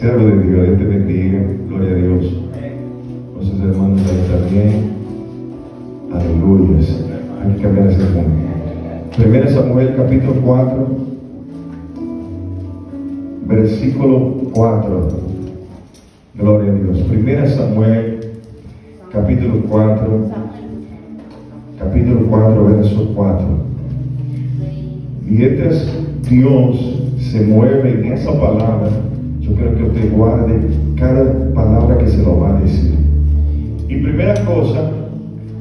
Siervo de Dios, Dios te bendiga, gloria a Dios. Nuestros hermanos ahí también, aleluya. Hay que cambiar ese punto. Primera Samuel capítulo 4, versículo 4. Gloria a Dios. Primera Samuel capítulo 4, verso 4. Mientras Dios se mueve en esa palabra, yo quiero que usted guarde cada palabra que se lo va a decir. Y primera cosa,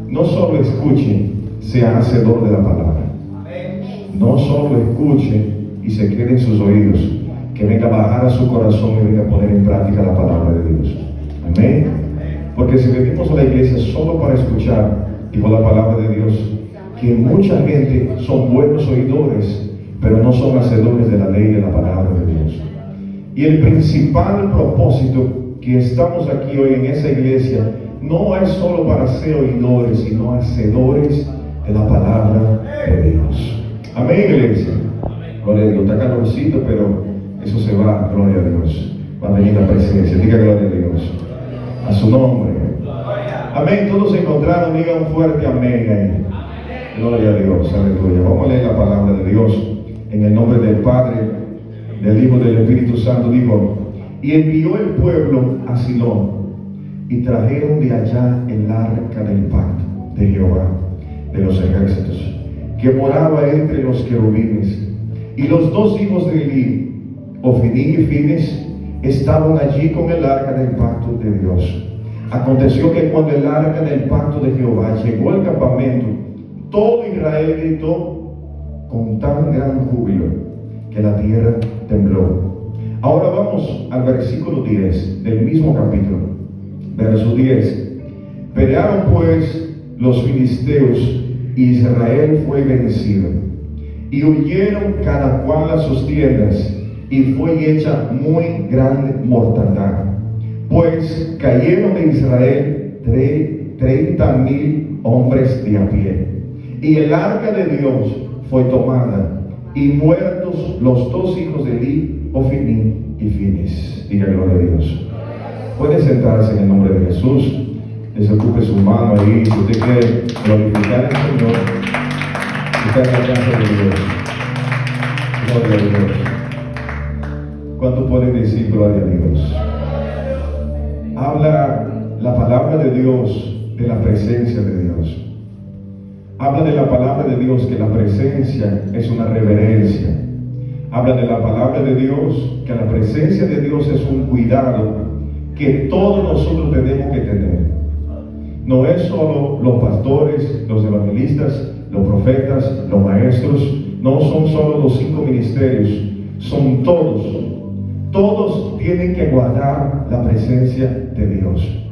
no solo escuche, sea hacedor de la palabra. No solo escuche y se quede en sus oídos, que venga a bajar a su corazón y venga a poner en práctica la palabra de Dios. Amén. Porque si venimos a la iglesia solo para escuchar y por la palabra de Dios, que mucha gente son buenos oidores, pero no son hacedores de la ley y de la palabra de Dios. Y el principal propósito que estamos aquí hoy en esa iglesia no es solo para ser oidores, sino hacedores de la palabra de Dios. Amén, iglesia. Gloria a Dios. Está calorcito, pero eso se va. Gloria a Dios. Va a venir la presencia. Diga gloria a Dios. A su nombre. Amén. Todos se encontraron. Diga un fuerte amén ahí. Gloria a Dios. Aleluya. Vamos a leer la palabra de Dios en el nombre del Padre, del Hijo y del Espíritu Santo. Digo, y envió el pueblo a Silón y trajeron de allá el arca del pacto de Jehová de los ejércitos, que moraba entre los querubines. Y los dos hijos de Elí, Ofni y Fines, estaban allí con el arca del pacto de Dios. Aconteció que cuando el arca del pacto de Jehová llegó al campamento, todo Israel gritó con tan gran júbilo que la tierra tembló. Ahora vamos al versículo 10 del mismo capítulo. Verso 10. Pelearon pues los filisteos y Israel fue vencido. Y huyeron cada cual a sus tiendas, y fue hecha muy grande mortandad. Pues cayeron de Israel 30,000 hombres de a pie. Y el arca de Dios fue tomada, y muertos los dos hijos de Elí, Ofni y Fines. Diga gloria a Dios. Puede sentarse en el nombre de Jesús. Desocupe su mano ahí. Si usted quiere glorificar al Señor, está en la casa de Dios. Gloria a Dios. ¿Cuánto pueden decir gloria a Dios? Habla la palabra de Dios de la presencia de Dios. Habla de la palabra de Dios, que la presencia es una reverencia. Habla de la palabra de Dios, que la presencia de Dios es un cuidado que todos nosotros tenemos que tener. No es solo los pastores, los evangelistas, los profetas, los maestros. No son solo los 5 ministerios. Son todos. Todos tienen que guardar la presencia de Dios.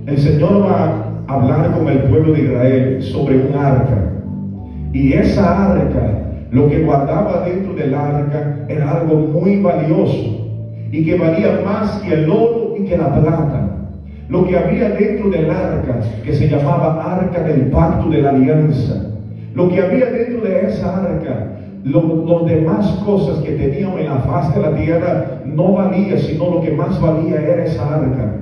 El Señor va a hablar con el pueblo de Israel sobre un arca. Y esa arca, lo que guardaba dentro del arca era algo muy valioso y que valía más que el oro y que la plata. Lo que había dentro del arca, que se llamaba arca del pacto de la alianza, lo que había dentro de esa arca, las demás cosas que tenían en la faz de la tierra no valía, sino lo que más valía era esa arca.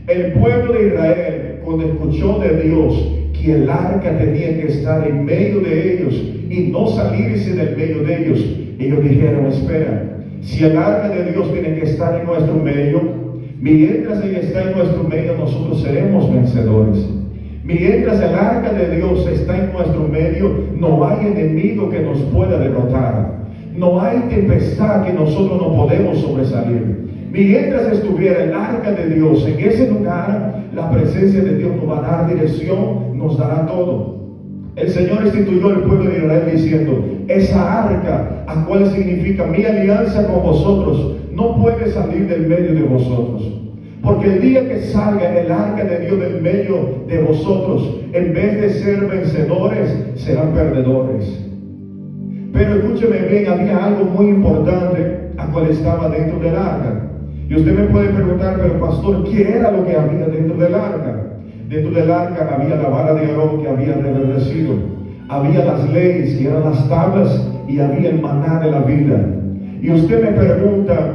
El pueblo de Israel, cuando escuchó de Dios que el arca tenía que estar en medio de ellos y no salirse del medio de ellos, ellos dijeron: espera, si el arca de Dios tiene que estar en nuestro medio, mientras ella está en nuestro medio, nosotros seremos vencedores. Mientras el arca de Dios está en nuestro medio, no hay enemigo que nos pueda derrotar. No hay tempestad que nosotros no podemos sobresalir. Mientras estuviera el arca de Dios en ese lugar, la presencia de Dios nos va a dar dirección, nos dará todo. El Señor instituyó al pueblo de Israel diciendo: esa arca, a cual significa mi alianza con vosotros, no puede salir del medio de vosotros. Porque el día que salga el arca de Dios del medio de vosotros, en vez de ser vencedores, serán perdedores. Pero escúcheme bien, había algo muy importante a cual estaba dentro del arca. Y usted me puede preguntar: pero pastor, ¿qué era lo que había dentro del arca? Dentro del arca había la vara de Aarón que había reverdecido, había las leyes que eran las tablas, y había el maná de la vida. Y usted me pregunta: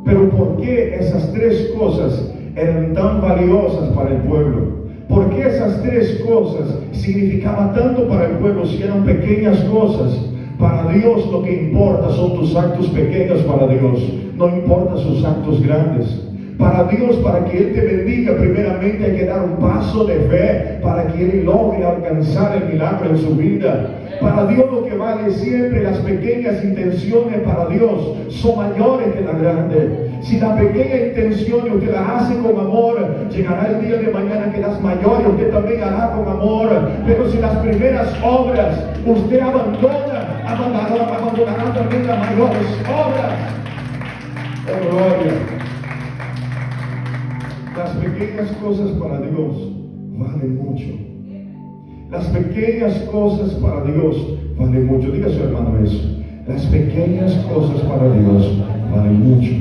Pero ¿por qué esas tres cosas eran tan valiosas para el pueblo? ¿Por qué esas tres cosas significaban tanto para el pueblo si eran pequeñas cosas? Para Dios lo que importa son tus actos pequeños para Dios, no importa sus actos grandes. Para Dios, para que Él te bendiga, primeramente hay que dar un paso de fe para que Él logre alcanzar el milagro en su vida. Para Dios lo que vale siempre, las pequeñas intenciones para Dios son mayores que las grandes. Si la pequeña intención usted la hace con amor, llegará el día de mañana que las mayores usted también hará con amor. Pero si las primeras obras usted abandonará también las mayores obras. Oh, gloria. Las pequeñas cosas para Dios valen mucho. Las pequeñas cosas para Dios valen mucho. Diga a su hermano eso. Las pequeñas cosas para Dios valen mucho.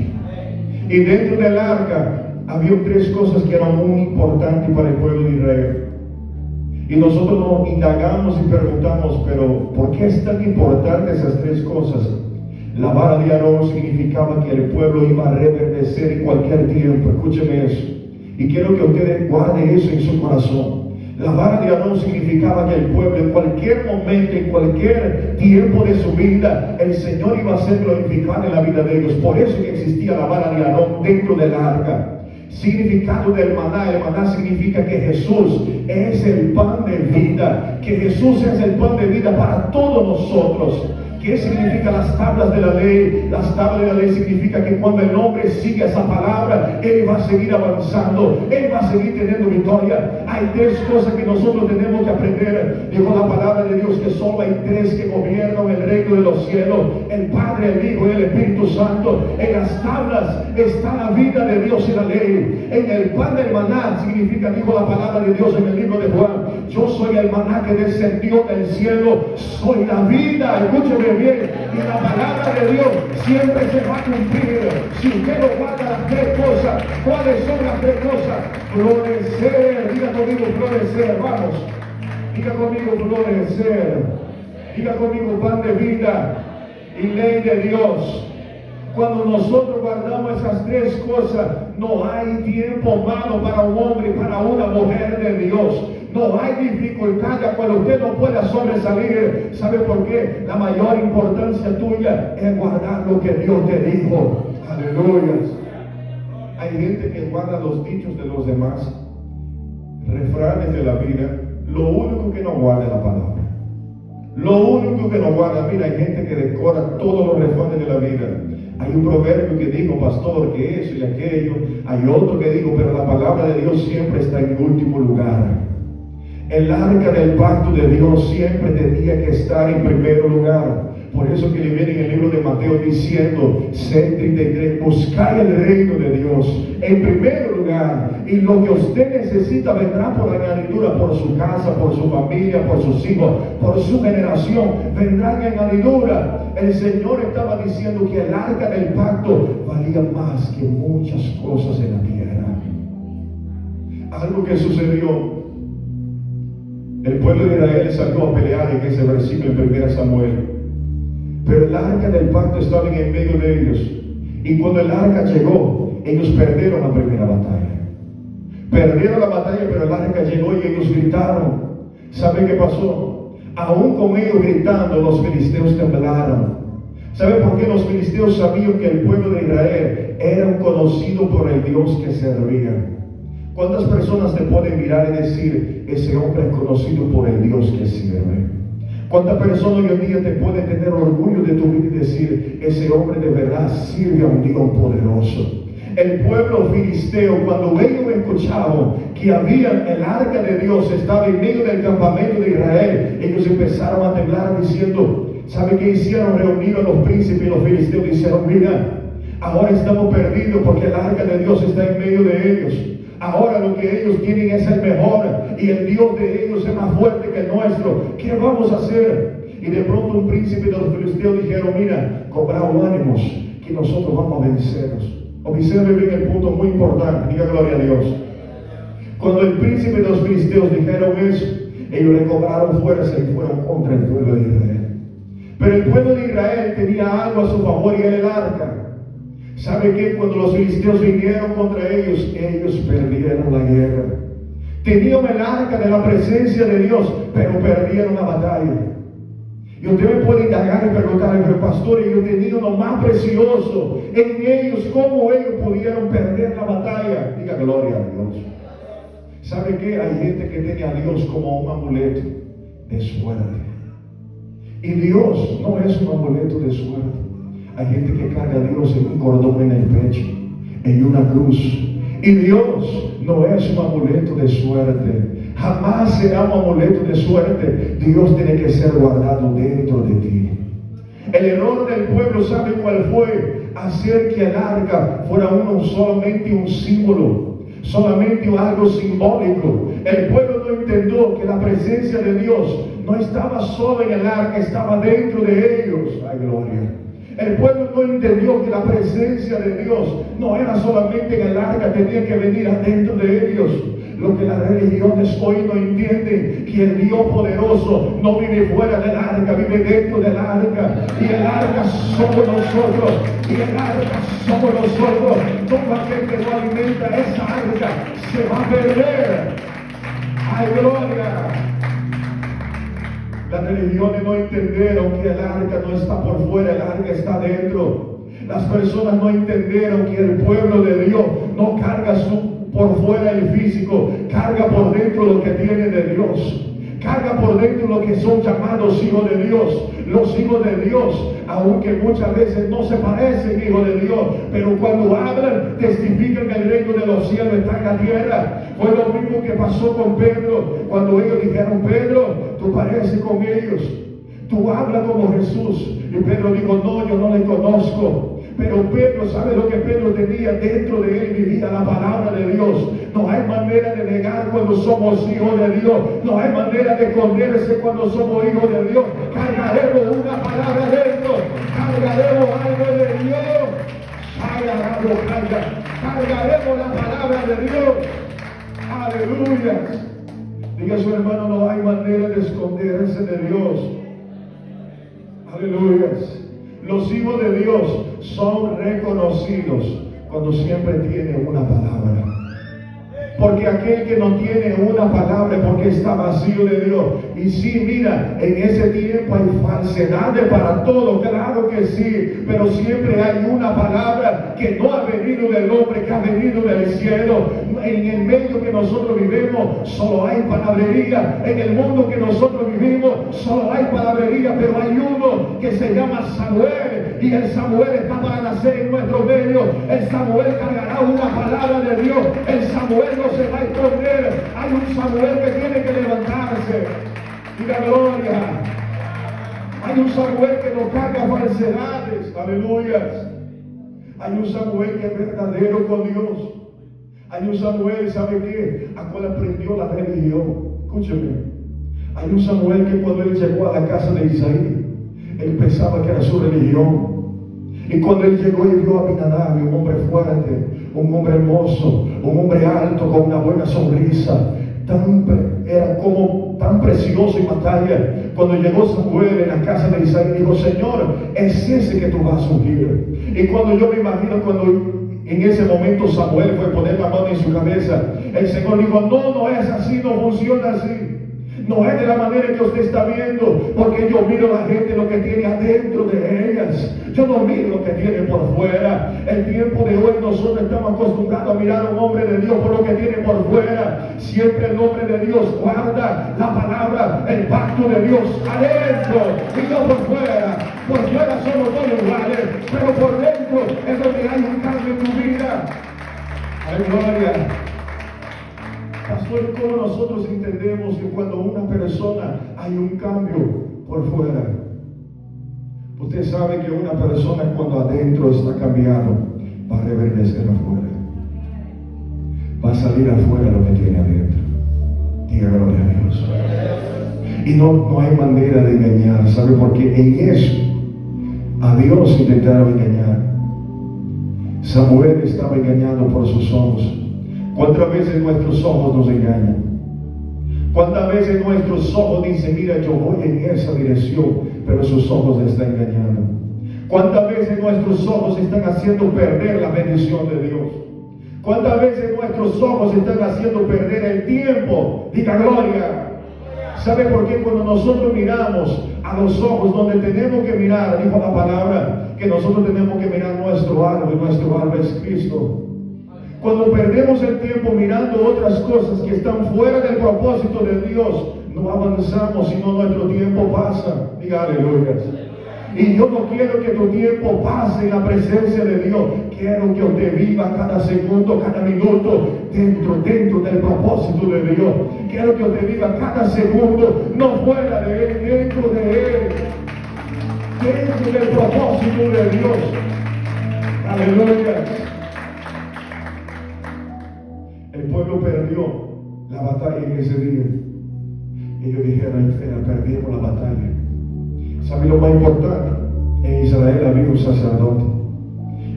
Y dentro del arca había tres cosas que eran muy importantes para el pueblo de Israel. Y nosotros nos indagamos y preguntamos, pero ¿por qué es tan importante esas tres cosas? La vara de Aarón significaba que el pueblo iba a reverdecer en cualquier tiempo. Escúcheme eso. Y quiero que ustedes guarden eso en su corazón. La vara de Aarón significaba que el pueblo en cualquier momento, en cualquier tiempo de su vida, el Señor iba a ser glorificado en la vida de ellos. Por eso que existía la vara de Aarón dentro del arca. Significado del maná. El maná significa que Jesús es el pan de vida. Que Jesús es el pan de vida para todos nosotros. ¿Qué significa las tablas de la ley? Las tablas de la ley significa que cuando el hombre sigue esa palabra, él va a seguir avanzando, él va a seguir teniendo victoria. Hay tres cosas que nosotros tenemos que aprender. Dijo la palabra de Dios que solo hay tres que gobiernan el reino de los cielos: el Padre, el Hijo y el Espíritu Santo. En las tablas está la vida de Dios y la ley. En el pan del maná significa, dijo la palabra de Dios en el libro de Juan, yo soy el maná que descendió del cielo, soy la vida. Escúcheme bien, y la palabra de Dios siempre se va a cumplir si usted no guarda las tres cosas. ¿Cuáles son las tres cosas? Florecer. Diga conmigo florecer. Vamos, diga conmigo florecer. Diga conmigo pan de vida y ley de Dios. Cuando nosotros guardamos esas tres cosas, no hay tiempo malo para un hombre y para una mujer de Dios. No hay dificultad a cual usted no pueda sobresalir. ¿Sabe por qué? La mayor importancia tuya es guardar lo que Dios te dijo. Aleluya. Hay gente que guarda los dichos de los demás, refranes de la vida. Lo único que no guarda es la palabra. Lo único que no guarda. Mira, hay gente que decora todos los refranes de la vida. Hay un proverbio que dijo, pastor, que eso y aquello. Hay otro que dijo, pero la palabra de Dios siempre está en último lugar. El arca del pacto de Dios siempre tenía que estar en primer lugar. Por eso que le viene en el libro de Mateo diciendo, C33, buscad el reino de Dios en primer lugar, y lo que usted necesita vendrá por añadidura, por su casa, por su familia, por sus hijos, por su generación, vendrán en añadidura. El Señor estaba diciendo que el arca del pacto valía más que muchas cosas en la tierra. Algo que sucedió. El pueblo de Israel salió a pelear en ese versículo en 1 Samuel. Pero el arca del pacto estaba en medio de ellos. Y cuando el arca llegó, ellos perdieron la primera batalla. Perdieron la batalla, pero el arca llegó y ellos gritaron. ¿Sabe qué pasó? Aún con ellos gritando, los filisteos temblaron. ¿Sabe por qué? Los filisteos sabían que el pueblo de Israel era conocido por el Dios que servían. ¿Cuántas personas te pueden mirar y decir, ese hombre es conocido por el Dios que sirve? ¿Cuántas personas hoy en día te pueden tener orgullo de tu vida y decir, ese hombre de verdad sirve a un Dios poderoso? El pueblo filisteo, cuando ellos escucharon que había el arca de Dios, estaba en medio del campamento de Israel, ellos empezaron a temblar diciendo, ¿sabe qué hicieron? Reunieron a los príncipes y los filisteos dijeron, mira, ahora estamos perdidos porque el arca de Dios está en medio de ellos. Ahora lo que ellos tienen es el mejor y el Dios de ellos es más fuerte que el nuestro. ¿Qué vamos a hacer? Y de pronto un príncipe de los filisteos dijeron, mira, cobrad ánimos que nosotros vamos a vencerlos. Observe bien el punto muy importante, diga gloria a Dios. Cuando el príncipe de los filisteos dijeron eso, ellos recobraron fuerza y fueron contra el pueblo de Israel. Pero el pueblo de Israel tenía algo a su favor y era el arca. ¿Sabe qué? Cuando los filisteos vinieron contra ellos, ellos perdieron la guerra. Tenían el arca de la presencia de Dios, pero perdieron la batalla. Y usted me puede indagar y preguntar, pero pastor, ellos tenían lo más precioso en ellos, ¿cómo ellos pudieron perder la batalla? Diga gloria a Dios. ¿Sabe qué? Hay gente que tiene a Dios como un amuleto de suerte. Y Dios no es un amuleto de suerte. Hay gente que carga a Dios en un cordón en el pecho, en una cruz. Y Dios no es un amuleto de suerte. Jamás será un amuleto de suerte. Dios tiene que ser guardado dentro de ti. El error del pueblo, ¿sabe cuál fue? Hacer que el arca fuera solamente un símbolo, solamente algo simbólico. El pueblo no entendió que la presencia de Dios no estaba solo en el arca, estaba dentro de ellos. ¡Ay, gloria! El pueblo no entendió que la presencia de Dios no era solamente en el arca, tenía que venir adentro de ellos. Lo que las religiones hoy no entienden, que el Dios poderoso no vive fuera del arca, vive dentro del arca. Y el arca somos nosotros. Y el arca somos nosotros. Todo aquel que no alimenta esa arca se va a perder. ¡Ay, gloria! Las religiones no entendieron que el arca no está por fuera, el arca está dentro. Las personas no entendieron que el pueblo de Dios no carga por fuera el físico, carga por dentro lo que tiene de Dios. Carga por dentro lo que son llamados hijos de Dios. Los hijos de Dios, aunque muchas veces no se parecen hijos de Dios, pero cuando hablan, testifican que el reino de los cielos está en la tierra. Fue lo mismo que pasó con Pedro, cuando ellos dijeron, Pedro, tú pareces con ellos, tú hablas como Jesús. Y Pedro dijo, no, yo no le conozco. Pero Pedro, ¿sabe lo que Pedro tenía? Dentro de él vivía la palabra de Dios. No hay manera de negar cuando somos hijos de Dios. No hay manera de esconderse cuando somos hijos de Dios. Cargaremos una palabra dentro. Cargaremos algo de Dios. Cargaremos la palabra de Dios. Aleluya. Diga a su hermano, no hay manera de esconderse de Dios. Aleluya. Los hijos de Dios son reconocidos cuando siempre tienen una palabra. Porque aquel que no tiene una palabra es porque está vacío de Dios. Y sí, mira, en ese tiempo hay falsedades para todo, claro que sí, pero siempre hay una palabra que no ha venido del hombre, que ha venido del cielo. En el medio que nosotros vivimos solo hay palabrería. En el mundo que nosotros vivimos solo hay palabrería, pero hay uno que se llama Samuel, y el Samuel está para nacer en nuestro medio. El Samuel cargará una palabra de Dios. El Samuel no se va a esconder. Hay un Samuel que tiene que levantarse. Diga gloria. Hay un Samuel que no carga falsedades. Aleluya. Hay un Samuel que es verdadero con Dios. Hay un Samuel, ¿sabe qué? A cual aprendió la religión. Escúcheme. Hay un Samuel que cuando él llegó a la casa de Isaí, él pensaba que era su religión. Y cuando él llegó y vio a Abinadab, un hombre fuerte, un hombre hermoso, un hombre alto con una buena sonrisa, era como tan precioso en batalla. Cuando llegó Samuel en la casa de Isaí, dijo, Señor, es ese que tú vas a ungir. Y cuando yo me imagino, cuando en ese momento Samuel fue a poner la mano en su cabeza, el Señor dijo, no es así, no funciona así. No es de la manera que usted está viendo, porque yo miro a la gente lo que tiene adentro de ellas. Yo no miro lo que tiene por fuera. El tiempo de hoy nosotros estamos acostumbrados a mirar a un hombre de Dios por lo que tiene por fuera. Siempre el hombre de Dios guarda la palabra, el pacto de Dios adentro y no por fuera. Por fuera somos todos iguales, pero por dentro es donde hay un cambio en tu vida. ¡Ay, gloria! Pastor, ¿cómo nosotros entendemos que cuando una persona hay un cambio por fuera? Usted sabe que una persona cuando adentro está cambiado va a reverdecer afuera. Va a salir afuera lo que tiene adentro. Diga gloria a Dios. Y no hay manera de engañar. ¿Sabe por qué? En eso a Dios intentaron engañar. Samuel estaba engañado por sus ojos. ¿Cuántas veces nuestros ojos nos engañan? ¿Cuántas veces nuestros ojos dicen, mira, yo voy en esa dirección, pero sus ojos le están engañando? ¿Cuántas veces nuestros ojos están haciendo perder la bendición de Dios? ¿Cuántas veces nuestros ojos están haciendo perder el tiempo? Diga gloria. ¿Sabe por qué? Cuando nosotros miramos a los ojos donde tenemos que mirar, dijo la palabra, que nosotros tenemos que mirar nuestro alma, y nuestro alma es Cristo. Cuando perdemos el tiempo mirando otras cosas que están fuera del propósito de Dios, no avanzamos, sino nuestro tiempo pasa. Diga aleluya. Y yo no quiero que tu tiempo pase en la presencia de Dios. Quiero que usted viva cada segundo, cada minuto dentro del propósito de Dios. Quiero que usted viva cada segundo, no fuera de Él, dentro de Él, dentro del propósito de Dios. Aleluya. El pueblo perdió la batalla en ese día. Ellos dijeron, perdimos la batalla. ¿Sabe lo más importante? En Israel había un sacerdote.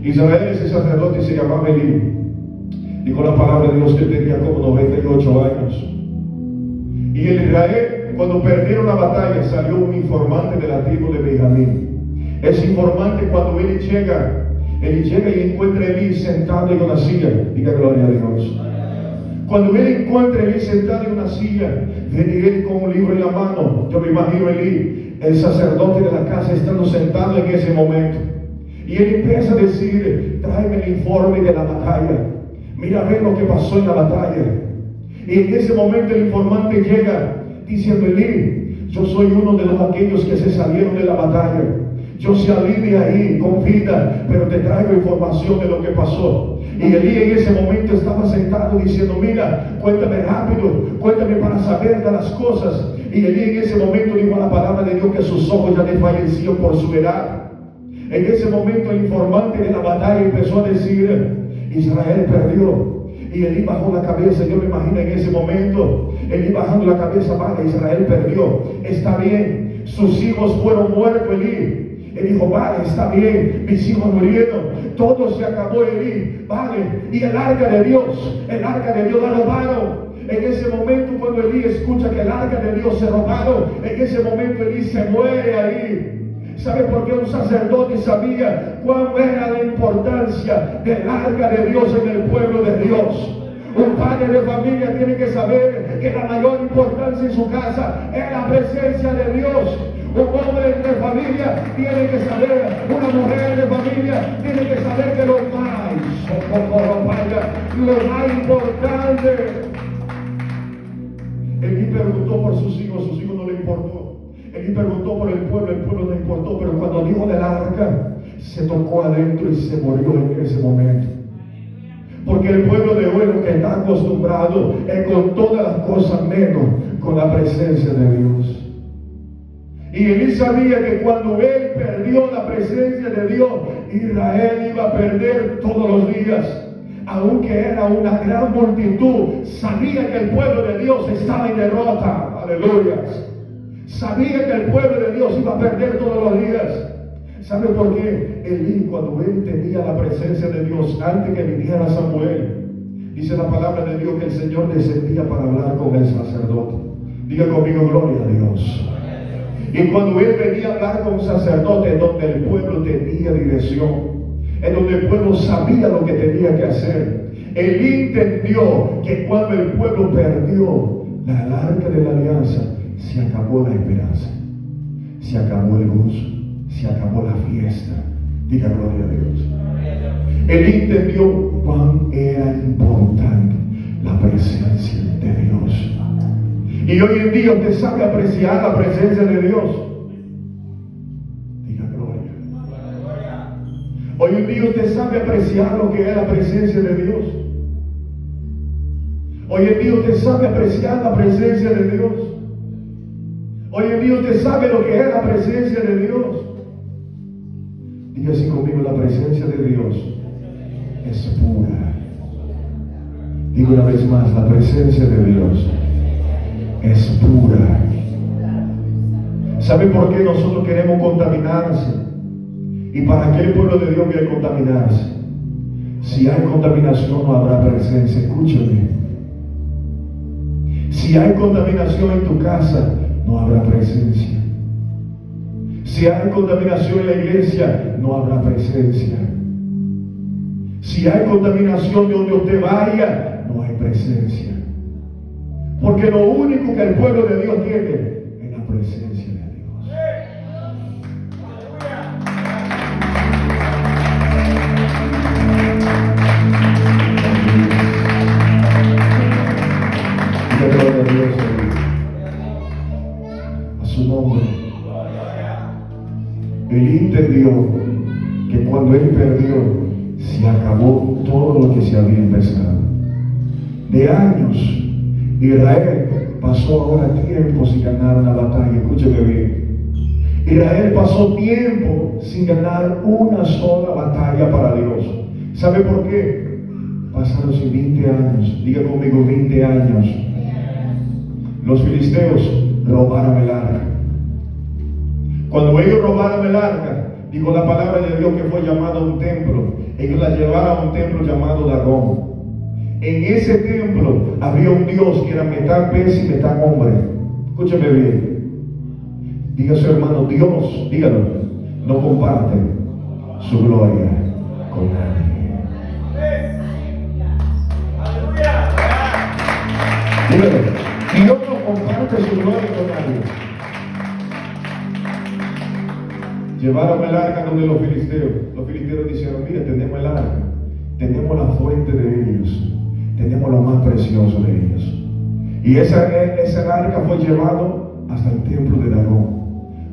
Israel, ese sacerdote se llamaba Elí. Dijo la palabra de Dios que tenía como 98 años. Y en Israel, cuando perdieron la batalla, salió un informante de la tribu de Benjamín. Ese informante, cuando Elí llega y encuentra a Elí sentado en una silla. Diga gloria a Dios. Cuando él encuentra a Elí sentado en una silla, viene él con un libro en la mano. Yo me imagino a Elí, el sacerdote de la casa, estando sentado en ese momento. Y él empieza a decir, tráeme el informe de la batalla. Mira a ver lo que pasó en la batalla. Y en ese momento el informante llega diciendo, Elí, yo soy uno de aquellos que se salieron de la batalla. Yo salí de ahí con vida, pero te traigo información de lo que pasó. Y Elí en ese momento estaba sentado diciendo, mira, cuéntame rápido, cuéntame para saber de las cosas. Y Elí en ese momento dijo a la palabra de Dios que sus ojos ya desfallecían por su edad. En ese momento el informante de la batalla empezó a decir, Israel perdió. Y Elí bajó la cabeza. Yo me imagino en ese momento Elí bajando la cabeza, vale, Israel perdió, está bien, sus hijos fueron muertos. Elí, él dijo, vale, está bien, mis hijos murieron, todo se acabó. Elí, vale, y el arca de Dios la robaron. En ese momento, cuando Elí escucha que el arca de Dios se robaron, en ese momento Elí se muere ahí. ¿Sabe por qué? Un sacerdote sabía cuál era la importancia del arca de Dios en el pueblo de Dios. Un padre de familia tiene que saber que la mayor importancia en su casa es la presencia de Dios. Un hombre de familia tiene que saber, una mujer de familia tiene que saber que lo más importante. Él preguntó por sus hijos no le importó. Él preguntó por el pueblo no importó, pero cuando dijo del arca, se tocó adentro y se murió en ese momento. Porque el pueblo de hoy lo que está acostumbrado es con todas las cosas menos con la presencia de Dios. Y Elí sabía que cuando él perdió la presencia de Dios, Israel iba a perder todos los días. Aunque era una gran multitud, sabía que el pueblo de Dios estaba en derrota. Aleluya. Sabía que el pueblo de Dios iba a perder todos los días. ¿Sabe por qué? Elí, cuando él tenía la presencia de Dios, antes que viniera Samuel, dice la palabra de Dios que el Señor descendía para hablar con el sacerdote. Diga conmigo, gloria a Dios. Y cuando él venía a hablar con un sacerdote, donde el pueblo tenía dirección, en donde el pueblo sabía lo que tenía que hacer, Elí entendió que cuando el pueblo perdió la arca de la alianza, se acabó la esperanza, se acabó el gozo, se acabó la fiesta. Diga gloria a Dios. Él entendió cuán era importante la presencia de Dios. Y hoy en día usted sabe apreciar la presencia de Dios. Diga gloria. Hoy en día usted sabe apreciar lo que es la presencia de Dios. Hoy en día usted sabe apreciar la presencia de Dios. Hoy en día usted sabe lo que es la presencia de Dios. Diga así conmigo, la presencia de Dios es pura. Digo una vez más, la presencia de Dios es pura. ¿Sabe por qué nosotros queremos contaminarse? ¿Y para qué el pueblo de Dios quiere contaminarse? Si hay contaminación, no habrá presencia. Escúchame. Si hay contaminación en tu casa, no habrá presencia. Si hay contaminación en la iglesia, no habrá presencia. Si hay contaminación de donde usted vaya, no hay presencia. Porque lo único que el pueblo de Dios tiene es la presencia de Dios. Gloria a Dios, a su nombre. Él entendió que cuando él perdió, se acabó todo lo que se había empezado. De años, Israel pasó ahora tiempo sin ganar una batalla. Escúcheme bien. Israel pasó tiempo sin ganar una sola batalla para Dios. ¿Sabe por qué? Pasaron 20 años. Diga conmigo, 20 años. Los filisteos robaron el arca. Cuando ellos robaron el arca, dijo la palabra de Dios que fue llamado a un templo. Ellos la llevaron a un templo llamado Dagón. En ese templo había un Dios que era mitad pez y mitad hombre. Escúcheme bien. Diga a su hermano, Dios, dígalo, no comparte su gloria con nadie. Dígalo, Dios no comparte su gloria con nadie. Llevaron el arca donde los filisteos. Los filisteos dijeron, mira, tenemos el arca, tenemos la fuente de ellos, tenemos lo más precioso de ellos. Y ese arca fue llevado hasta el templo de Dagón.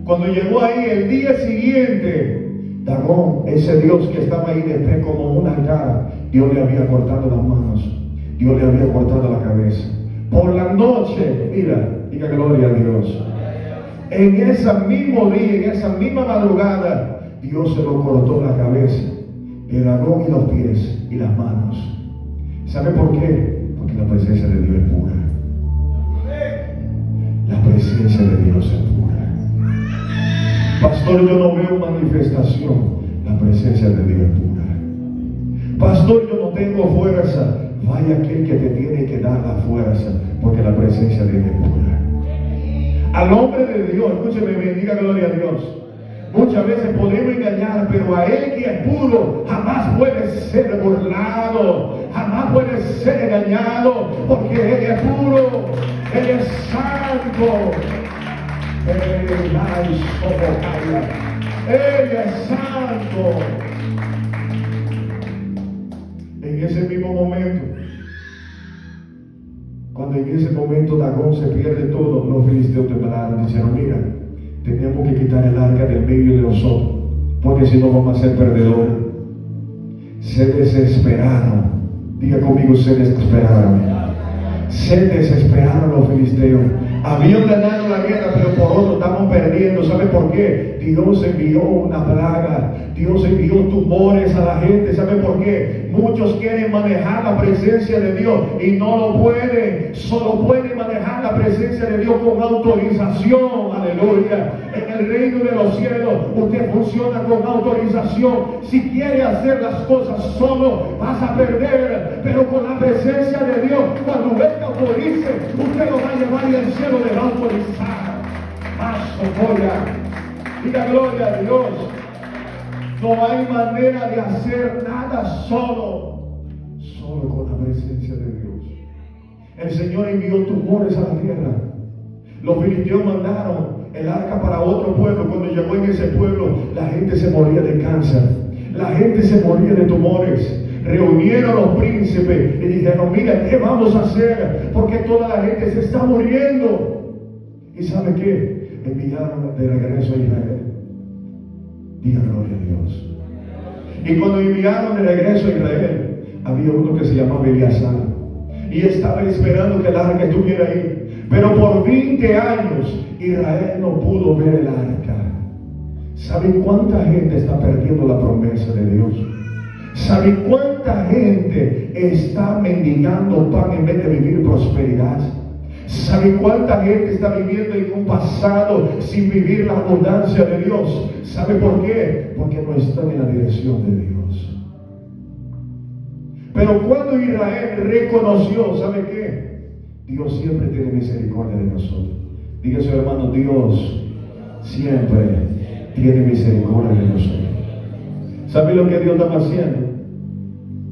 Cuando llegó ahí el día siguiente, Dagón, ese Dios que estaba ahí de pie como un altar, Dios le había cortado las manos, Dios le había cortado la cabeza. Por la noche, mira, diga gloria a Dios. En ese mismo día, en esa misma madrugada, Dios se lo cortó la cabeza, el Dagón y los pies y las manos. ¿Sabe por qué? Porque la presencia de Dios es pura. La presencia de Dios es pura. Pastor, yo no veo manifestación. La presencia de Dios es pura. Pastor, yo no tengo fuerza. Vaya aquel que te tiene que dar la fuerza, porque la presencia de Dios es pura. Al hombre de Dios, escúcheme bien, diga gloria a Dios. Muchas veces podemos engañar, pero a Él que es puro jamás puede ser burlado, jamás puede ser engañado, porque Él es puro, Él es santo. Él es santo. En ese mismo momento, cuando en ese momento Dagón se pierde todo, los filisteos temblaron y dijeron, mira, tenemos que quitar el arca del medio de nosotros, porque si no vamos a ser perdedores. Se desesperaron. Diga conmigo, se desesperaron. Se desesperaron los filisteos. Habían ganado la guerra, pero por otro estamos perdiendo. ¿Sabe por qué? Dios envió una plaga. Dios envió tumores a la gente. ¿Sabe por qué? Muchos quieren manejar la presencia de Dios y no lo pueden. Solo pueden manejar la presencia de Dios con autorización. Aleluya. En el reino de los cielos usted funciona con autorización. Si quiere hacer las cosas solo, vas a perder. Pero con la presencia de Dios, cuando Él te autorice, usted lo va a llevar y el cielo le va a autorizar. Diga gloria a Dios. No hay manera de hacer nada solo con la presencia de Dios. El Señor envió tumores a la tierra. Los filisteos mandaron el arca para otro pueblo. Cuando llegó en ese pueblo, la gente se moría de cáncer, la gente se moría de tumores. Reunieron los príncipes y dijeron, mira, ¿qué vamos a hacer? Porque toda la gente se está muriendo. ¿Y sabe qué? Enviaron de regreso a Israel. Diga gloria a Dios. Y cuando enviaron de regreso a Israel, había uno que se llamaba Eleazar, y estaba esperando que el arca estuviera ahí. Pero por 20 años Israel no pudo ver el arca. ¿Saben cuánta gente está perdiendo la promesa de Dios? ¿Saben cuánta gente está mendigando pan en vez de vivir prosperidad? ¿Saben cuánta gente está viviendo en un pasado sin vivir la abundancia de Dios? ¿Sabe por qué? Porque no están en la dirección de Dios. Pero cuando Israel reconoció, ¿sabe qué? Dios siempre tiene misericordia de nosotros. Diga a su hermano, Dios siempre tiene misericordia de nosotros. ¿Sabe lo que Dios estaba haciendo?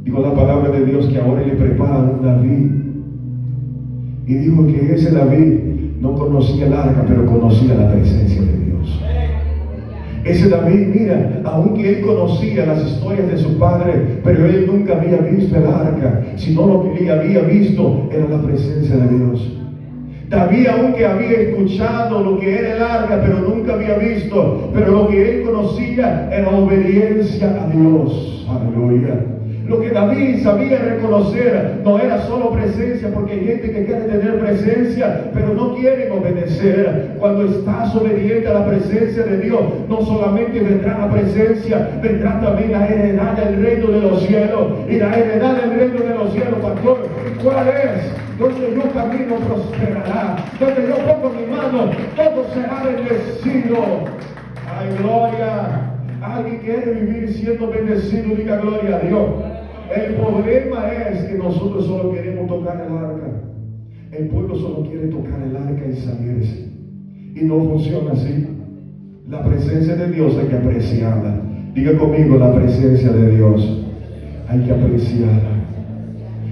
Dijo la palabra de Dios que ahora le prepara un David. Y dijo que ese David no conocía el arca, pero conocía la presencia de Dios. Ese David, mira, aunque él conocía las historias de su padre, pero él nunca había visto el arca, sino lo que él había visto era la presencia de Dios. David, aunque había escuchado lo que era el arca, pero nunca había visto, pero lo que él conocía era obediencia a Dios. Aleluya. Lo que David sabía reconocer no era solo presencia, porque hay gente que quiere tener presencia, pero no quieren obedecer. Cuando estás obediente a la presencia de Dios, no solamente vendrá la presencia, vendrá también la heredad del reino de los cielos. Y la heredad del reino de los cielos, pastor, ¿cuál es? Donde yo camino prosperará, donde yo pongo mi mano, todo será bendecido. ¡Ay, gloria! Alguien quiere vivir siendo bendecido, diga gloria a Dios. El problema es que nosotros solo queremos tocar el arca. El pueblo solo quiere tocar el arca y salirse. Y no funciona así. La presencia de Dios hay que apreciarla. Diga conmigo, la presencia de Dios hay que apreciarla.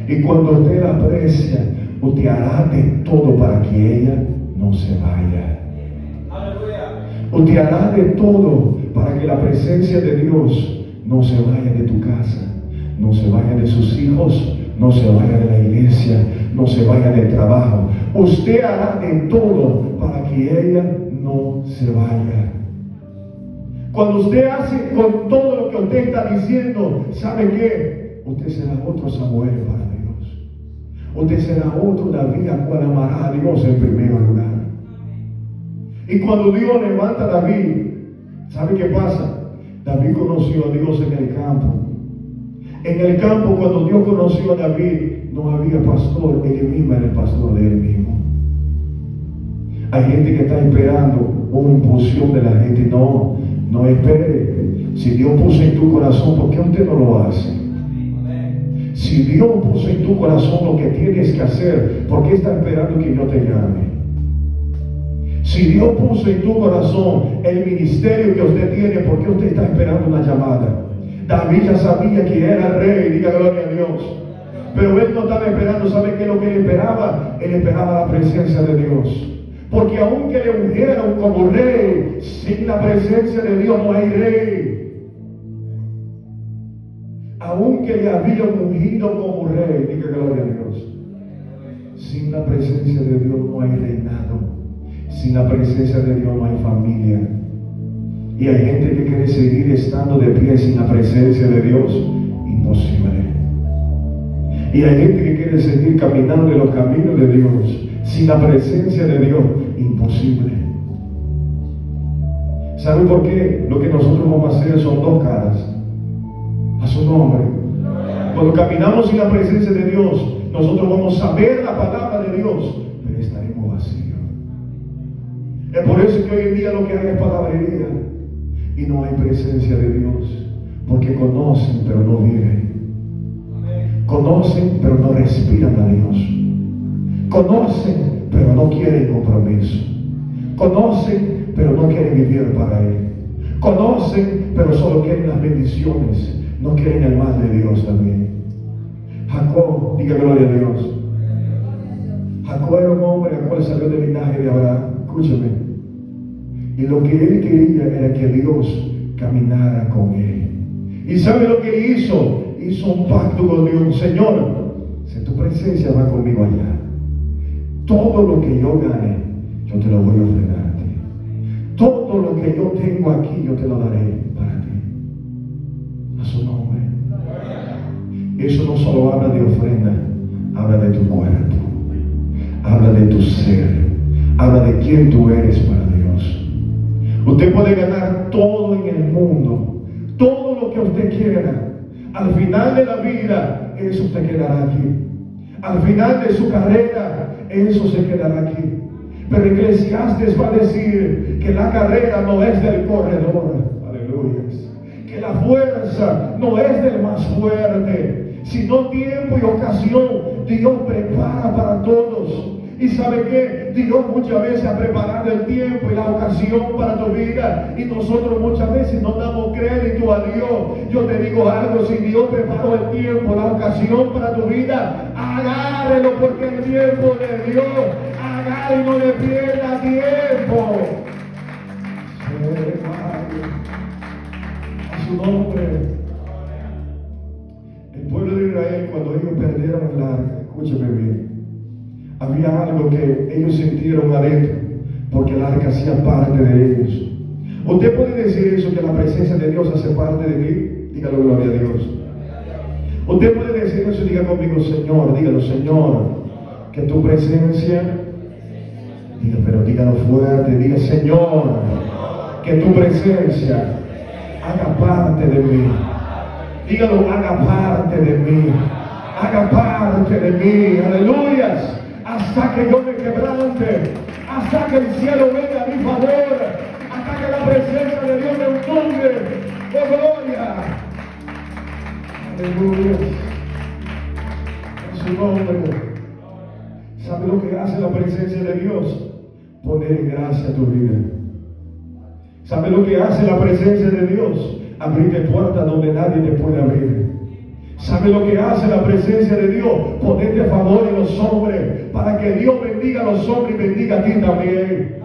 Y cuando usted la aprecia, usted hará de todo para que ella no se vaya. Usted hará de todo para que la presencia de Dios no se vaya de tu casa, no se vaya de sus hijos, no se vaya de la iglesia, no se vaya del trabajo. Usted hará de todo para que ella no se vaya. Cuando usted hace con todo lo que usted está diciendo, ¿sabe qué? Usted será otro Samuel para Dios. Usted será otro David al cual amará a Dios en primer lugar. Y cuando Dios levanta a David, ¿sabe qué pasa? David conoció a Dios en el campo. En el campo, cuando Dios conoció a David, no había pastor, él mismo era el pastor de él mismo. Hay gente que está esperando una impulsión de la gente. No espere. Si Dios puso en tu corazón, ¿por qué usted no lo hace? Si Dios puso en tu corazón lo que tienes que hacer, ¿por qué está esperando que yo te llame? Si Dios puso en tu corazón el ministerio que usted tiene, ¿por qué usted está esperando una llamada? David ya sabía que era rey, diga gloria a Dios. Pero él no estaba esperando, ¿sabe qué es lo que él esperaba? Él esperaba la presencia de Dios. Porque aunque le ungieron como rey, sin la presencia de Dios no hay rey. Aunque le habían ungido como rey, diga gloria a Dios. Sin la presencia de Dios no hay reinado. Sin la presencia de Dios no hay familia. Y hay gente que quiere seguir estando de pie sin la presencia de Dios. Imposible. Y hay gente que quiere seguir caminando en los caminos de Dios sin la presencia de Dios. Imposible. ¿Sabe por qué? Lo que nosotros vamos a hacer son dos caras. A su nombre. Cuando caminamos sin la presencia de Dios, nosotros vamos a ver la palabra de Dios, pero estaremos vacíos. Es por eso que hoy en día lo que hay es palabrería y no hay presencia de Dios, porque conocen pero no viven, conocen pero no respiran a Dios, conocen pero no quieren compromiso, conocen pero no quieren vivir para Él, conocen pero solo quieren las bendiciones, no quieren el mal de Dios también. Jacob, diga gloria a Dios. Jacob era un hombre al cual salió del linaje de Abraham. Escúchame. Y lo que él quería era que Dios caminara con él. ¿Y sabe lo que hizo? Hizo un pacto con Dios. Señor, si tu presencia va conmigo allá, todo lo que yo gane, yo te lo voy a ofrecer a ti. Todo lo que yo tengo aquí, yo te lo daré para ti. A su nombre. Eso no solo habla de ofrenda, habla de tu cuerpo, habla de tu ser, habla de quién tú eres para Dios. Usted puede ganar todo en el mundo, todo lo que usted quiera. Al final de la vida, eso te quedará aquí. Al final de su carrera, eso se quedará aquí. Pero Eclesiastes va a decir que la carrera no es del corredor. Aleluya. Que la fuerza no es del más fuerte, sino tiempo y ocasión Dios prepara para todos. Y sabe que Dios muchas veces ha preparado el tiempo y la ocasión para tu vida, y nosotros muchas veces no damos crédito a Dios. Yo te digo algo: si Dios preparó el tiempo, la ocasión para tu vida, agárrelo, porque el tiempo de Dios, agárrelo y no le pierda tiempo. A su nombre. El pueblo de Israel, cuando ellos perdieron el arca, escúchame bien, había algo que ellos sintieron adentro, porque el arca hacía parte de ellos. Usted puede decir eso, que la presencia de Dios hace parte de ti. Dígalo, gloria a Dios. Usted puede decir eso, diga conmigo: Señor, dígalo: Señor, que tu presencia, diga, pero dígalo fuerte, diga: Señor, que tu presencia haga parte de mí. Dígalo: haga parte de mí, haga parte de mí. Aleluyas. Hasta que yo me quebrante, hasta que el cielo venga a mi favor, hasta que la presencia de Dios me inunde. ¡Oh, gloria! Aleluya. En su nombre. ¿Sabe lo que hace la presencia de Dios? Poner en gracia tu vida. ¿Sabe lo que hace la presencia de Dios? Abrirte puertas donde nadie te puede abrir. ¿Sabe lo que hace la presencia de Dios? Ponerte a favor de los hombres, para que Dios bendiga a los hombres y bendiga a ti también.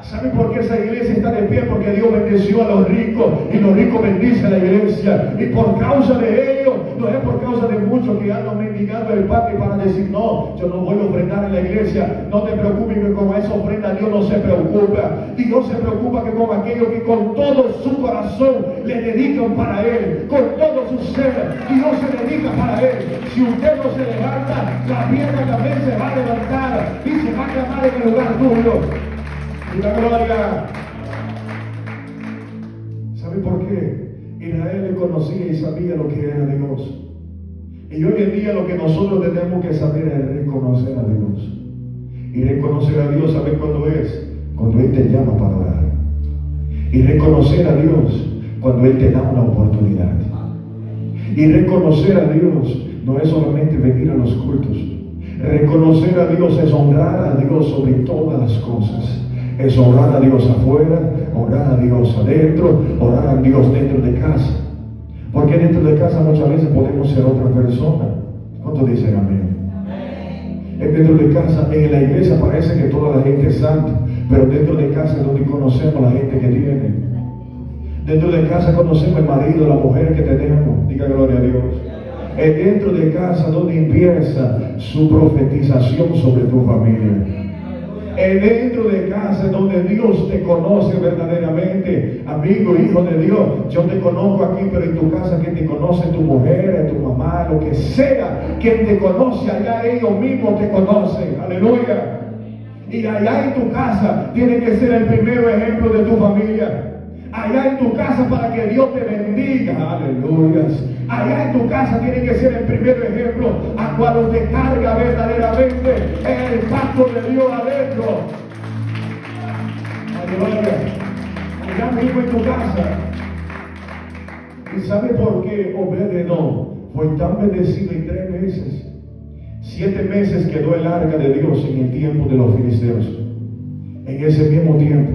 ¿Sabe por qué esa iglesia está de pie? Porque Dios bendeció a los ricos, y los ricos bendicen a la iglesia. Y por causa de ellos, no es por causa de muchos que andan mendigando el pan para decir: no, yo no voy a ofrendar en la iglesia. No te preocupes, que con esa ofrenda Dios no se preocupa. Dios se preocupa que con aquellos que con todo su corazón le dedican para Él, con todo su ser, Dios se dedica para Él. Si usted no se levanta, la piedra también se va a levantar y se va a clamar en el lugar tuyo. Y la gloria. ¿Sabe por qué? Israel le conocía y sabía lo que era Dios. Y hoy en día lo que nosotros tenemos que saber es reconocer a Dios. Y reconocer a Dios, ¿sabe cuándo es? Cuando Él te llama para orar. Y reconocer a Dios cuando Él te da una oportunidad. Y reconocer a Dios no es solamente venir a los cultos. Reconocer a Dios es honrar a Dios sobre todas las cosas. Es honrar a Dios afuera, honrar a Dios adentro, honrar a Dios dentro de casa. Porque dentro de casa muchas veces podemos ser otra persona. ¿Cuántos dicen amén? Dentro de casa, en la iglesia parece que toda la gente es santa, pero dentro de casa es donde conocemos la gente que tiene. Dentro de casa conocemos el marido, la mujer que tenemos. Diga gloria a Dios. Es dentro de casa donde empieza su profetización sobre tu familia. Es dentro de casa donde Dios te conoce verdaderamente. Amigo, hijo de Dios, yo te conozco aquí, pero en tu casa, ¿quién te conoce? Tu mujer, tu mamá, lo que sea. Quien te conoce allá, ellos mismos te conocen. Aleluya. Y allá en tu casa tiene que ser el primer ejemplo de tu familia. Allá en tu casa, para que Dios te bendiga. Aleluya. Allá en tu casa tiene que ser el primer ejemplo a cuando te carga verdaderamente el pacto de Dios adentro. Aleluya. Allá mismo en tu casa. ¿Y sabe por qué Obed-Edom fue tan bendecido en 3 meses? 7 meses quedó el arca de Dios en el tiempo de los filisteos. En ese mismo tiempo,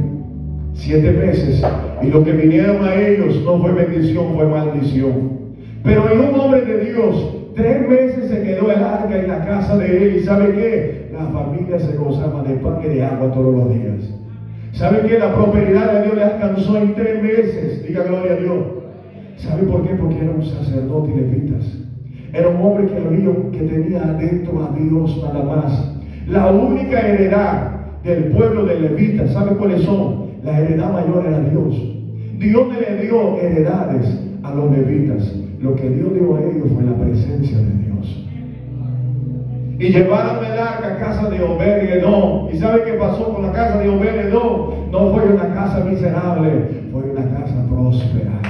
7 meses. Y lo que vinieron a ellos no fue bendición, fue maldición. Pero en un hombre de Dios, 3 meses se quedó el arca en la casa de él. ¿Y sabe qué? La familia se gozaba de pan y de agua todos los días. ¿Sabe qué? La prosperidad de Dios le alcanzó en 3 meses. Diga gloria a Dios. ¿Sabe por qué? Porque era un sacerdote y levitas. Era un hombre que tenía adentro a Dios nada más. La única heredad del pueblo de levitas, ¿sabe cuáles son? La heredad mayor era Dios. Dios le dio heredades a los levitas. Lo que Dios dio a ellos fue la presencia de Dios. Y llevaron el arca a casa de Obed-Edom. ¿Y sabe qué pasó con la casa de Obed-Edom? No fue una casa miserable, fue una casa próspera.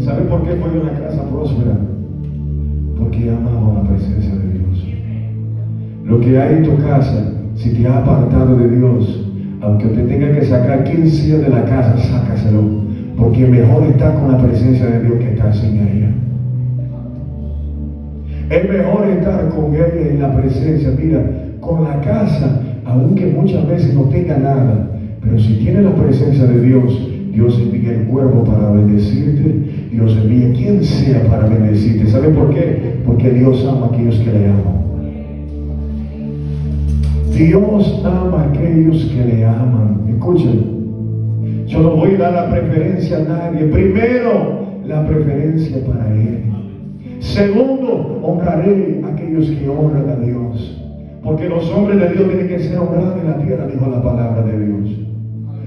¿Sabe por qué fue una casa próspera? Porque amaba la presencia de Dios. Lo que hay en tu casa, si te ha apartado de Dios, aunque usted tenga que sacar 15 días de la casa, sácaselo, Porque mejor estar con la presencia de Dios que estar sin ella. Es mejor estar con ella en la presencia. Mira, con la casa, aunque muchas veces no tenga nada, pero si tiene la presencia de Dios, Dios envía el cuervo para bendecirte, Dios envía quien sea para bendecirte. ¿Sabe por qué? Porque Dios ama a aquellos que le aman. Dios ama a aquellos que le aman. Escuchen, yo no voy a dar la preferencia a nadie. Primero, la preferencia para Él. Segundo, honraré a aquellos que honran a Dios. Porque los hombres de Dios tienen que ser honrados en la tierra, dijo la palabra de Dios.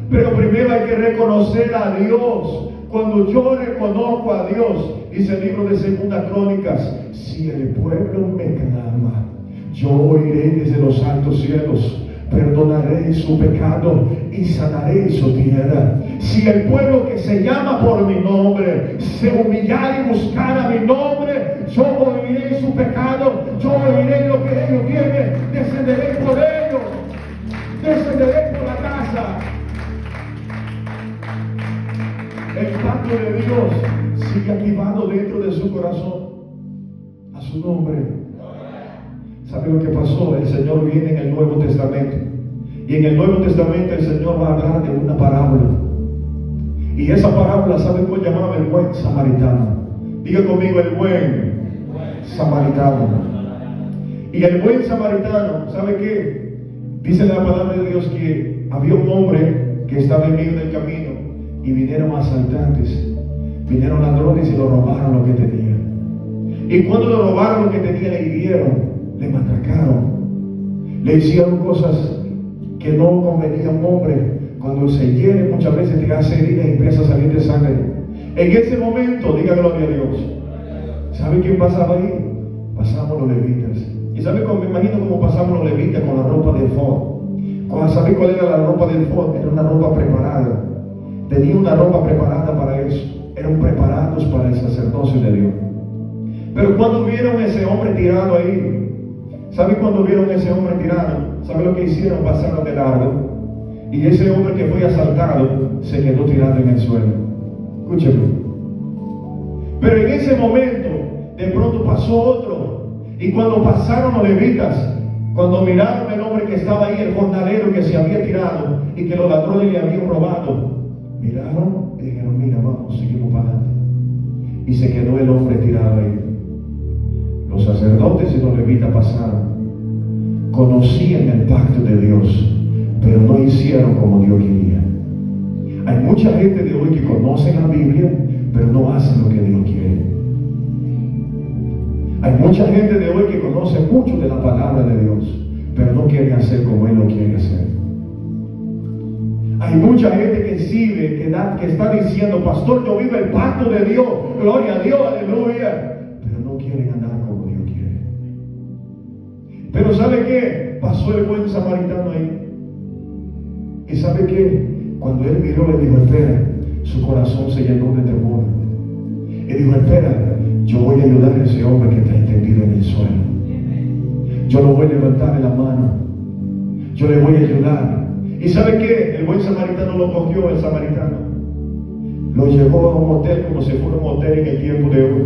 Pero primero hay que reconocer a Dios. Cuando yo reconozco a Dios, dice el libro de Segunda Crónicas, si el pueblo me clama, yo oiré desde los altos cielos, perdonaré su pecado y sanaré su tierra. Si el pueblo que se llama por mi nombre se humillara y buscara mi nombre, yo oiré su pecado, yo oiré lo que ellos tienen, descenderé por ellos, descenderé por la casa. El pacto de Dios sigue activado dentro de su corazón. A su nombre. ¿Sabe lo que pasó? El Señor viene en el Nuevo Testamento. Y en el Nuevo Testamento el Señor va a hablar de una parábola. Y esa parábola, ¿sabe cómo llamaba? El buen samaritano. Diga conmigo, el buen samaritano. Y el buen samaritano, ¿sabe qué? Dice la palabra de Dios que había un hombre que estaba en medio del camino y vinieron asaltantes, vinieron ladrones y lo robaron lo que tenía. Y cuando lo robaron lo que tenía, le hirieron, le matracaron, le hicieron cosas que no convenía a un hombre. Cuando se hiere muchas veces te hace herida y empieza a salir de sangre. En ese momento, diga gloria a Dios. ¿Sabe quién pasaba ahí? Pasamos los levitas. ¿Y sabe cómo? Me imagino cómo pasamos los levitas con la ropa del efod. ¿Sabe cuál era la ropa del efod? Era una ropa preparada. Tenía una ropa preparada para eso. Eran preparados para el sacerdocio de Dios. Pero cuando vieron ese hombre tirado ahí, ¿sabe cuando vieron ese hombre tirado? ¿Sabe lo que hicieron? Pasaron de largo. Y ese hombre que fue asaltado se quedó tirado en el suelo. Escúcheme. Pero en ese momento, de pronto pasó otro. Y cuando pasaron los levitas, cuando miraron el hombre que estaba ahí, el jornalero que se había tirado y que los ladrones le habían robado, miraron y dijeron, mira, vamos, seguimos para adelante. Y se quedó el hombre tirado ahí. Los sacerdotes y los levitas pasaron. Conocían el pacto de Dios, pero no hicieron como Dios quería. Hay mucha gente de hoy que conoce la Biblia, pero no hacen lo que Dios quiere. Hay mucha gente de hoy que conoce mucho de la palabra de Dios, pero no quieren hacer como Él lo quiere hacer. Hay mucha gente que sigue, que está diciendo, pastor, yo vivo el pacto de Dios, gloria a Dios, aleluya, pero no quieren andar como Dios quiere. Pero ¿sabe qué? Pasó el buen samaritano ahí. ¿Y sabe qué? Cuando él miró, le dijo, espera, su corazón se llenó de temor. Y dijo, espera, yo voy a ayudar a ese hombre que está extendido en el suelo. Yo lo voy a levantar de la mano. Yo le voy a ayudar. ¿Y sabe qué? El buen samaritano lo cogió, el samaritano. Lo llevó a un hotel como si fuera un hotel en el tiempo de hoy.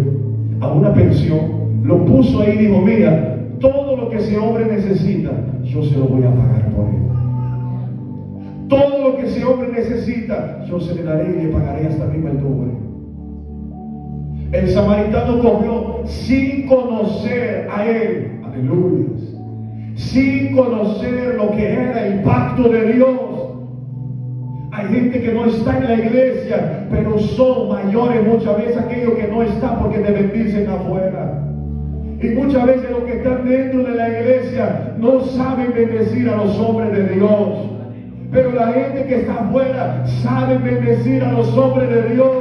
A una pensión. Lo puso ahí y dijo, mira, todo lo que ese hombre necesita, yo se lo voy a pagar por él. Todo lo que ese hombre necesita, yo se le daré y le pagaré hasta arriba el doble. El samaritano cogió sin conocer a él, aleluya, sin conocer lo que era el pacto de Dios. Hay gente que no está en la iglesia, pero son mayores muchas veces aquellos que no están porque te bendicen afuera. Y muchas veces los que están dentro de la iglesia no saben bendecir a los hombres de Dios. Pero la gente que está afuera sabe bendecir a los hombres de Dios.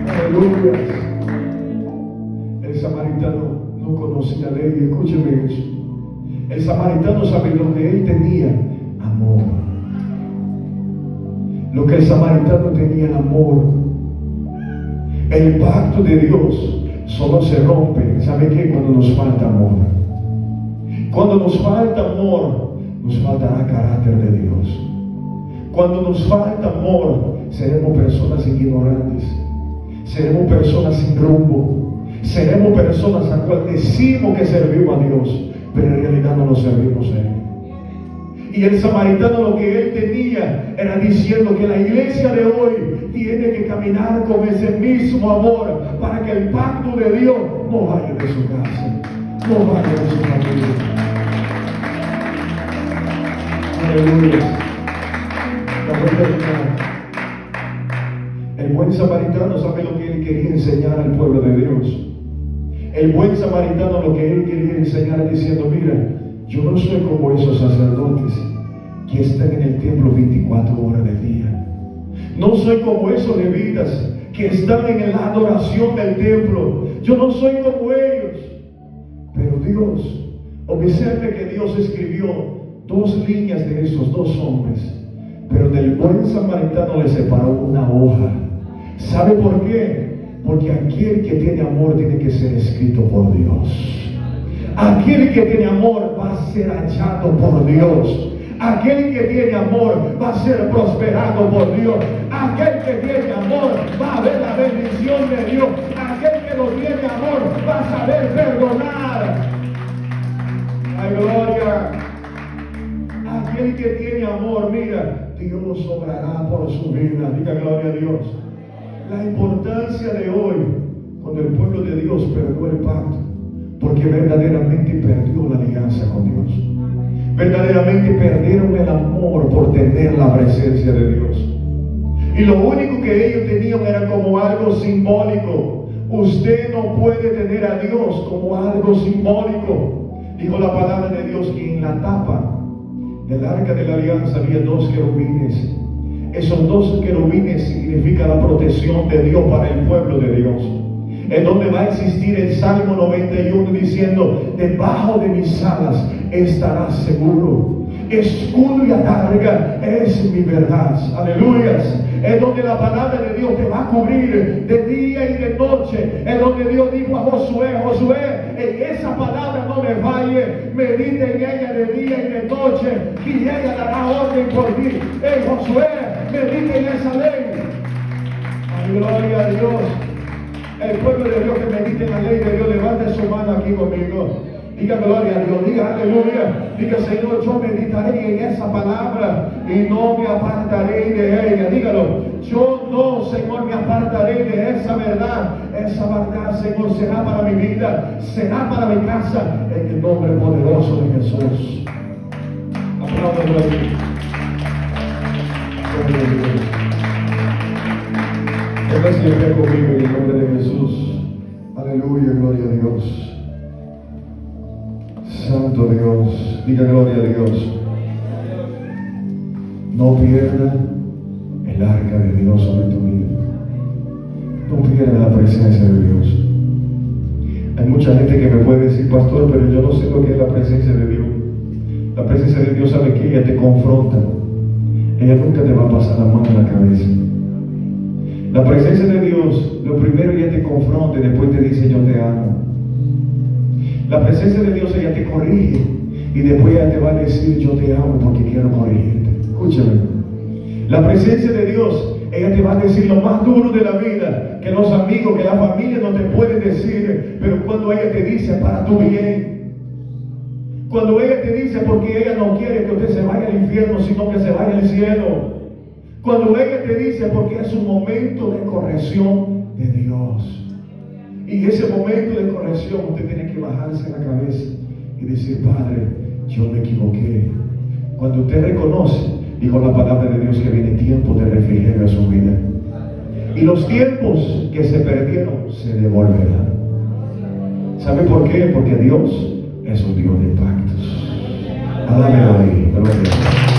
Aleluya. El samaritano no conocía la ley. Escúcheme eso. El samaritano sabe lo que él tenía, amor. Lo que el samaritano tenía, el amor. El pacto de Dios solo se rompe, ¿sabe qué? Cuando nos falta amor. Cuando nos falta amor, nos faltará carácter de Dios. Cuando nos falta amor, seremos personas ignorantes, seremos personas sin rumbo, seremos personas a cual decimos que servimos a Dios, pero en realidad no lo servimos a Él. Y el samaritano lo que él tenía era diciendo que la iglesia de hoy tiene que caminar con ese mismo amor para que el pacto de Dios no vaya de su casa, no vaya de su familia. Aleluya. El buen samaritano sabe lo que él quería enseñar al pueblo de Dios. El buen samaritano lo que él quería enseñar diciendo: mira, yo no soy como esos sacerdotes que están en el templo 24 horas del día. No soy como esos levitas que están en la adoración del templo. Yo no soy como ellos. Pero Dios, observe que Dios escribió 2 líneas de esos 2 hombres, pero del buen samaritano le separó una hoja. ¿Sabe por qué? Porque aquel que tiene amor tiene que ser escrito por Dios. Aquel que tiene amor va a ser hallado por Dios. Aquel que tiene amor va a ser prosperado por Dios. Aquel que tiene amor va a ver la bendición de Dios. Aquel que no tiene amor va a saber perdonar. ¡Ay, gloria! Aquel que tiene amor, mira, Dios obrará por su vida. Diga gloria a Dios. La importancia de hoy, cuando el pueblo de Dios perdió el pacto, porque verdaderamente perdió la alianza con Dios. Verdaderamente perdieron el amor por tener la presencia de Dios. Y lo único que ellos tenían era como algo simbólico. Usted no puede tener a Dios como algo simbólico. Dijo la palabra de Dios que en la tapa del arca de la alianza había 2 querubines. Esos 2 querubines significan la protección de Dios para el pueblo de Dios. En donde va a existir el Salmo 91 diciendo: debajo de mis alas estarás seguro. Escudo y adarga es mi verdad. Aleluyas. Es donde la palabra de Dios te va a cubrir de día y de noche. Es donde Dios dijo a Josué: Josué, en esa palabra no me falle, medite en ella de día y de noche, y ella dará orden por ti. Josué, medite en esa ley. Ay, gloria a Dios. El pueblo de Dios que medite en la ley de Dios, levante su mano aquí conmigo. Diga gloria a Dios, diga aleluya. Diga: Señor, yo meditaré en esa palabra y no me apartaré de ella. Dígalo: yo no, Señor, me apartaré de esa verdad. Esa verdad, Señor, será para mi vida, será para mi casa, en el nombre poderoso de Jesús. Apláudalo a Dios. Ponga siempre conmigo en el nombre de Jesús. Aleluya, gloria a Dios. Santo Dios, diga gloria a Dios. No pierda el arca de Dios sobre tu vida. No pierda la presencia de Dios. Hay mucha gente que me puede decir: pastor, pero yo no sé lo que es la presencia de Dios. La presencia de Dios, sabe que ella te confronta. Ella nunca te va a pasar la mano en la cabeza. La presencia de Dios, lo primero ella te confronta y después te dice: yo te amo. La presencia de Dios, ella te corrige y después ella te va a decir: yo te amo porque quiero corregirte. Escúchame. La presencia de Dios, ella te va a decir lo más duro de la vida, que los amigos, que la familia no te pueden decir, pero cuando ella te dice para tu bien, cuando ella te dice porque ella no quiere que usted se vaya al infierno, sino que se vaya al cielo, cuando ella te dice porque es un momento de corrección de Dios. Y ese momento de corrección usted tiene que bajarse la cabeza y decir: Padre, yo me equivoqué. Cuando usted reconoce, dijo la palabra de Dios, que viene tiempo de refrigerio a su vida. Y los tiempos que se perdieron se devolverán. ¿Sabe por qué? Porque Dios es un Dios de pactos. Alábelo ahí, gloria.